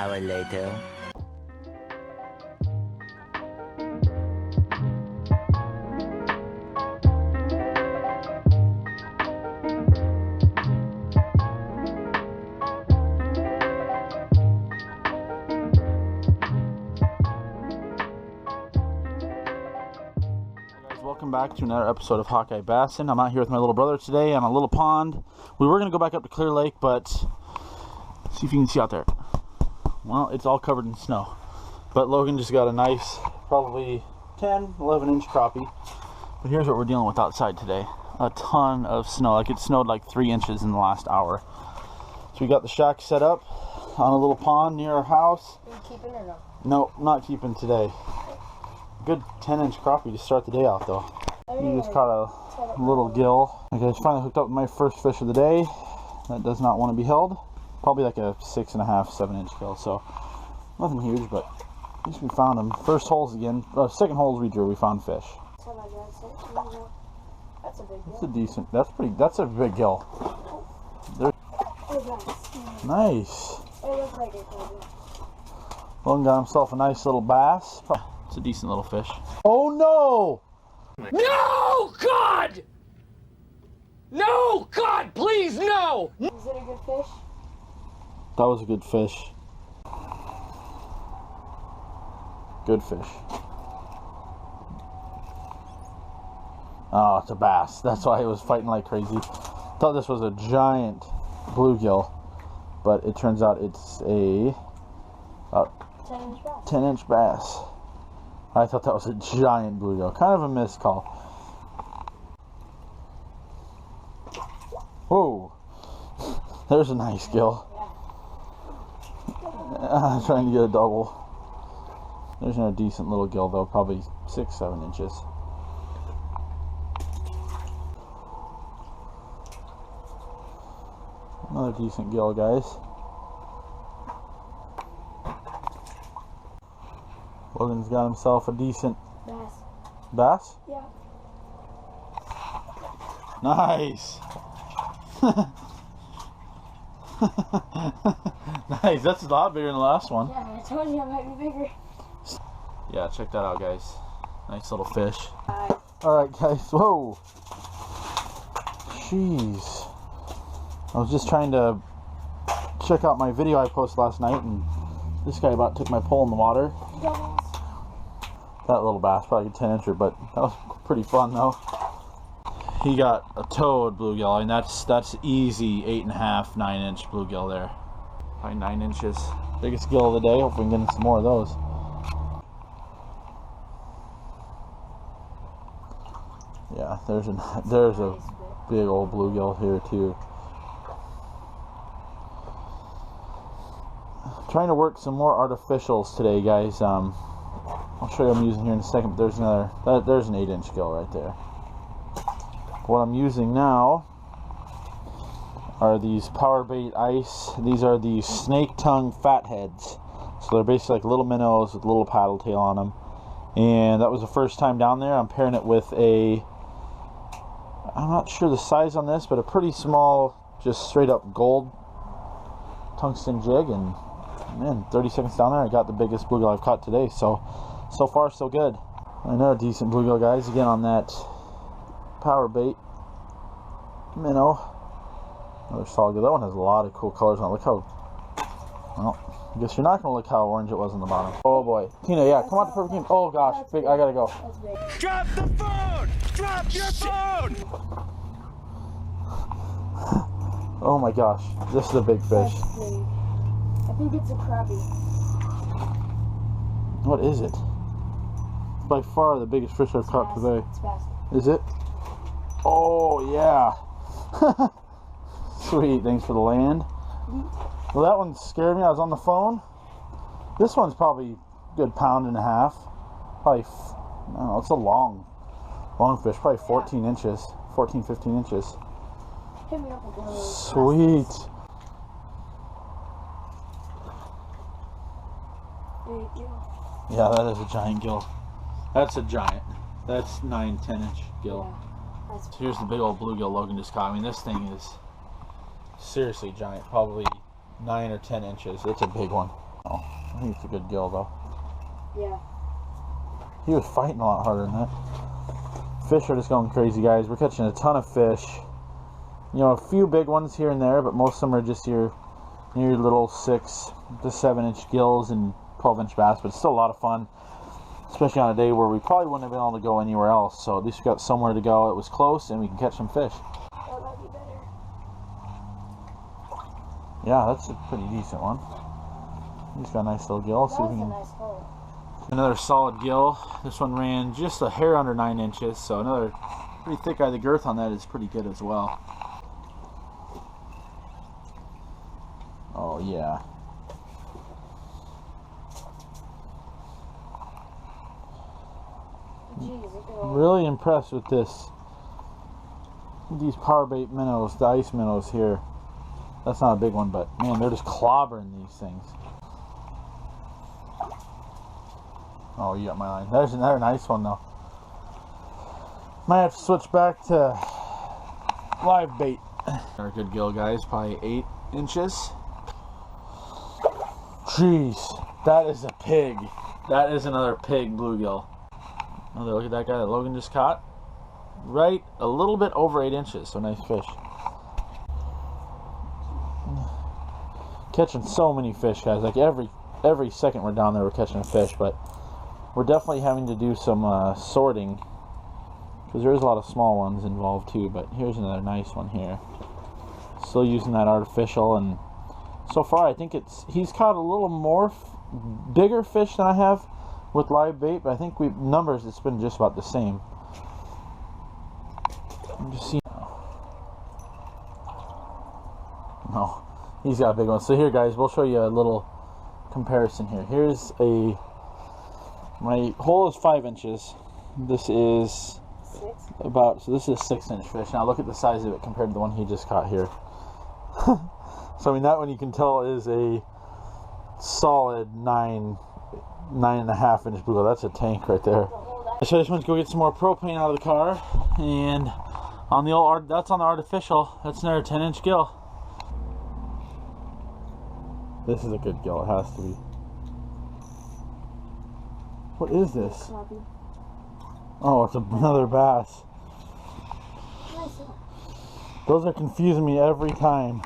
hour later. Welcome back to another episode of Hawkeye Bassin. I'm out here with my little brother today on a little pond. We were going to go back up to Clear Lake, but see if you can see out there. Well, it's all covered in snow. But Logan just got a nice, probably 10, 11 inch crappie. But here's what we're dealing with outside today. A ton of snow. Like it snowed like 3 inches in the last hour. So we got the shack set up on a little pond near our house. Are you keeping or no? No, not keeping today. Good 10 inch crappie to start the day off though. You just caught a little gill. Okay, I finally hooked up with my first fish of the day. That does not want to be held. Probably like a 6.5, 7 inch gill. So nothing huge, but at least we found them. First holes again. Second holes we drew, we found fish. That's a big gill. That's a decent. That's a big gill. Nice. It looks like it could be. Logan got himself a nice little bass. It's a decent little fish. Oh no! No, God! No, God, please, no! Is it a good fish? That was a good fish. Good fish. Oh, it's a bass. That's why he was fighting like crazy. Thought this was a giant bluegill, but it turns out it's a 10-inch bass. 10-inch bass. I thought that was a giant bluegill. Kind of a missed call. Whoa. There's a nice gill. I'm trying to get a double. There's a decent little gill though, probably 6, 7 inches. Another decent gill, guys. Logan's got himself a decent Bass. bass. Yeah. Nice. Nice. That's a lot bigger than the last one. Yeah, I told you it might be bigger. Yeah, check that out, guys. Nice little fish. Alright. Alright, guys. Whoa. Jeez. I was just trying to check out my video I posted last night, and this guy about took my pole in the water. That little bass, probably a 10-incher, but that was pretty fun though. He got a toad bluegill, and that's easy 8.5, 9-inch bluegill there. Probably 9 inches. Biggest gill of the day. Hopefully we can get some more of those. Yeah, there's a big old bluegill here too. Trying to work some more artificials today, guys. I'll show you what I'm using here in a second. But there's an 8-inch gill right there. What I'm using now are these power bait ice. These are the snake tongue fatheads. So they're basically like little minnows with a little paddle tail on them. And that was the first time down there. I'm pairing it with I'm not sure the size on this, but a pretty small, just straight up gold tungsten jig. And man, 30 seconds down there, I got the biggest bluegill I've caught today. So far, so good. Another decent bluegill, guys. Again on that power bait minnow. Another solid good. That one has a lot of cool colors on it. Look how. Well, I guess you're not gonna look how orange it was on the bottom. Oh boy, Tina, yeah, come on to perfect game. Oh gosh, big. I gotta go. That's big. Drop the phone! Drop your phone! Oh my gosh, this is a big fish. That's big. I think it's a crappie. What is it? By far the biggest fish I've caught today. It's bass. Is it? Oh yeah. Sweet, thanks for the land. Well, that one scared me. I was on the phone. This one's probably a good 1.5 pounds. Probably, I don't know, it's a long fish. Probably 14 inches, 14, 15 inches. Hit me up with one of those. Sweet. Big gill. Yeah, that is a giant gill. That's a giant. That's 9, 10-inch gill. Yeah, that's Here's the big old bluegill Logan just caught. I mean, this thing is seriously giant. Probably 9 or 10 inches. It's a big one. Oh. I think it's a good gill though. Yeah. He was fighting a lot harder than that. Fish are just going crazy, guys. We're catching a ton of fish. You know, a few big ones here and there, but most of them are just your little 6 to 7 inch gills and 12-inch bass. But it's still a lot of fun, especially on a day where we probably wouldn't have been able to go anywhere else. So at least we got somewhere to go. It was close, and we can catch some fish. Oh, that'd be better. Yeah, that's a pretty decent one. He's got a nice little gill. That See if was we a can. nice hole. Another solid gill. This one ran just a hair under 9 inches, so another pretty thick eye. The girth on that is pretty good as well. Oh yeah. Jeez, look at all. Really impressed with these power bait minnows, the ice minnows here. That's not a big one, but man, they're just clobbering these things. Oh, you got my line. There's another nice one though. Might have to switch back to live bait. Our good gill, guys, probably 8 inches. Jeez, that is a pig. That is another pig bluegill. Oh, look at that guy that Logan just caught. Right, a little bit over 8 inches, so nice fish. Catching so many fish, guys. Like every second we're down there, we're catching a fish, but we're definitely having to do some sorting because there's a lot of small ones involved too. But here's another nice one here. Still using that artificial, and so far I think he's caught a little more bigger fish than I have with live bait, but I think numbers it's been just about the same. I'm just seeing. No, he's got a big one. So here, guys, we'll show you a little comparison here. Here's my hole is 5 inches. This is 6. so this is a 6-inch fish. Now look at the size of it compared to the one he just caught here. So I mean, that one you can tell is a solid 9.5 inch bluegill. That's a tank right there. So I just went to go get some more propane out of the car, and on the old that's on the artificial. That's another 10-inch gill. This is a good gill. It has to be. What is this? Sloppy. Oh, it's another bass. Nice one. Those are confusing me every time.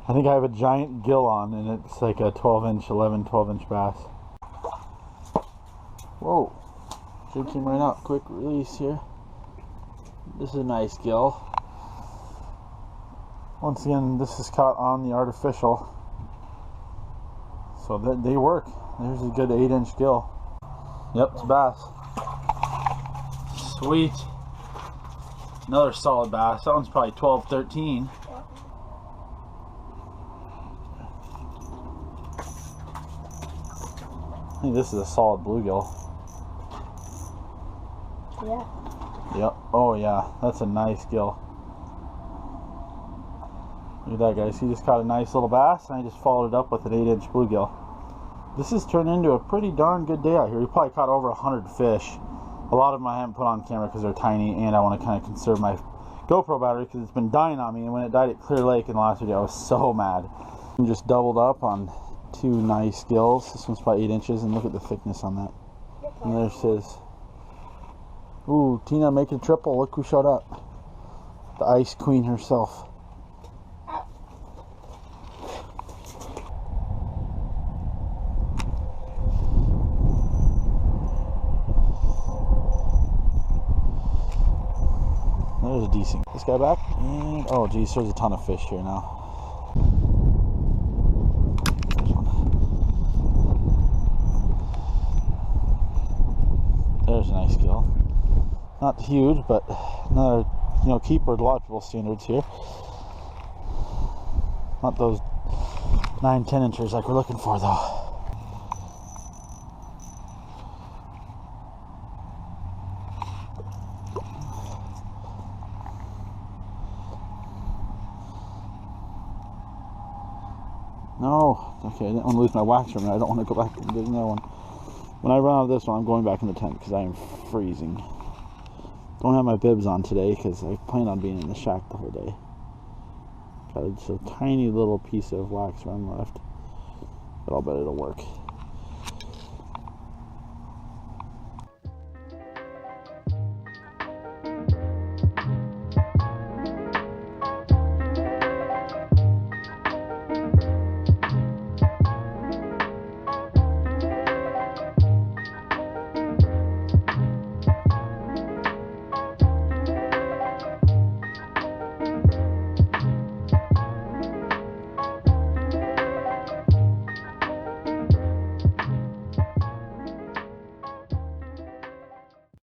I think I have a giant gill on, and it's like a 12-inch bass. Whoa. Jig came right out. Quick release here. This is a nice gill. Once again, this is caught on the artificial. So they work. There's a good 8-inch gill. Yep, it's a bass. Sweet. Another solid bass. That one's probably 12, 13. I think this is a solid bluegill. Yeah. Yep. Oh yeah, that's a nice gill. Look at that, guys. He just caught a nice little bass, and I just followed it up with an 8-inch bluegill. This has turned into a pretty darn good day out here. We probably caught over 100 fish. A lot of them I haven't put on camera because they're tiny, and I want to kind of conserve my GoPro battery because it's been dying on me. And when it died at Clear Lake in the last video, I was so mad. I'm just doubled up on 2 nice gills. This one's about 8 inches, and look at the thickness on that. And there's his. Ooh, Tina making triple. Look who showed up. The ice queen herself. There's a decent. This guy back, and oh geez, there's a ton of fish here now. There's one. There's a nice gill. Not huge, but another, keeper to a lot of people's standards here. Not those 9-10 inchers like we're looking for though. No, okay, I didn't want to lose my wax from it. I don't want to go back and get another one. When I run out of this one, I'm going back in the tent because I am freezing. Don't have my bibs on today because I plan on being in the shack the whole day. Got just a tiny little piece of wax run left, but I'll bet it'll work.